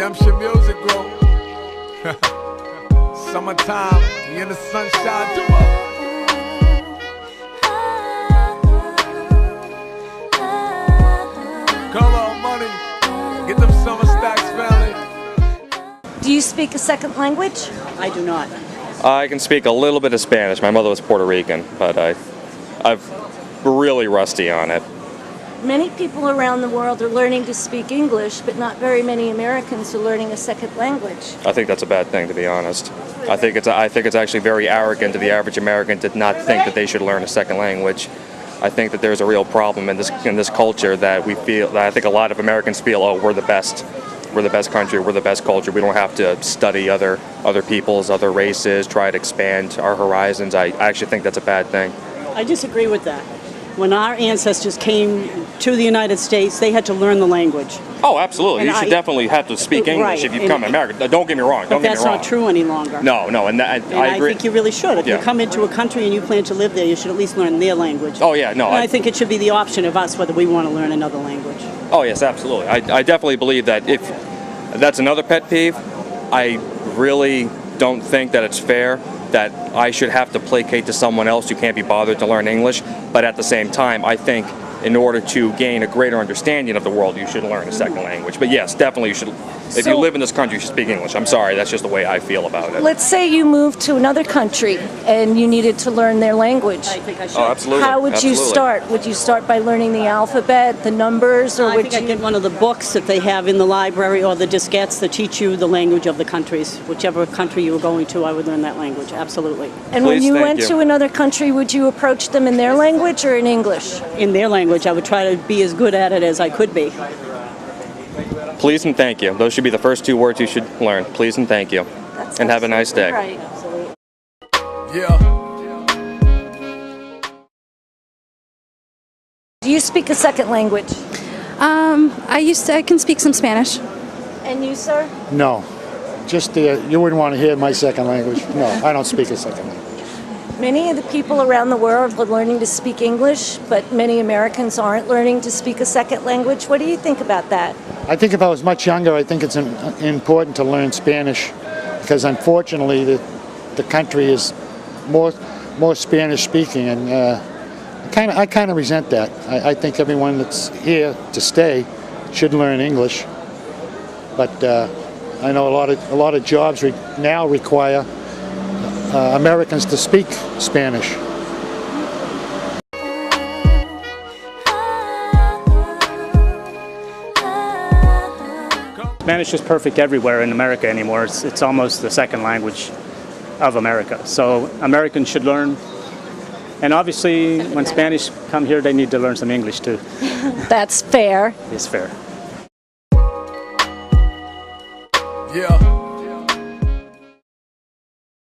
Redemption Music Group. Summertime, you in the sunshine, do up. Color money, get them summer stacks, family. Do you speak a second language? I do not. I can speak a little bit of Spanish. My mother was Puerto Rican, but I'm really rusty on it. Many people around the world are learning to speak English, but not very many Americans are learning a second language. I think that's a bad thing, to be honest. I think it's actually very arrogant to the average American to not think that they should learn a second language. I think that there's a real problem in this culture that I think a lot of Americans feel, oh, we're the best. We're the best country, we're the best culture. We don't have to study other peoples, other races, try to expand our horizons. I actually think that's a bad thing. I disagree with that. When our ancestors came to the United States, they had to learn the language. Oh, absolutely. And you should definitely have to speak English right, if you come to America. Don't get me wrong. But that's not true any longer. No, and I agree. I think you really should. If you come into a country and you plan to live there, you should at least learn their language. Oh, yeah, no. And I think it should be the option of us whether we want to learn another language. Oh, yes, absolutely. I definitely believe that if that's another pet peeve, I really don't think that it's fair that I should have to placate to someone else who can't be bothered to learn English. But at the same time, I think in order to gain a greater understanding of the world, you should learn a second language. But yes, definitely you should. If you live in this country, you should speak English. I'm sorry, that's just the way I feel about it. Let's say you moved to another country and you needed to learn their language. I think I should. Oh, absolutely. How would you start? Would you start by learning the alphabet, the numbers, or I would think you? I'd get one of the books that they have in the library or the diskettes that teach you the language of the countries. Whichever country you were going to, I would learn that language, absolutely. And when you went to another country, would you approach them in their language or in English? In their language, I would try to be as good at it as I could be. Please and thank you. Those should be the first two words you should learn. Please and thank you. And have a nice day. Right. Yeah. Do you speak a second language? I can speak some Spanish. And you, sir? No, just you wouldn't want to hear my second language. No, I don't speak a second language. Many of the people around the world are learning to speak English, but many Americans aren't learning to speak a second language. What do you think about that? I think if I was much younger, I think it's important to learn Spanish because unfortunately the country is more Spanish speaking, and I kind of resent that. I think everyone that's here to stay should learn English, but I know a lot of jobs now require Americans to speak Spanish. Spanish is perfect everywhere in America anymore. It's almost the second language of America. So Americans should learn. And obviously, when Spanish come here, they need to learn some English too. That's fair. It's fair. Yeah.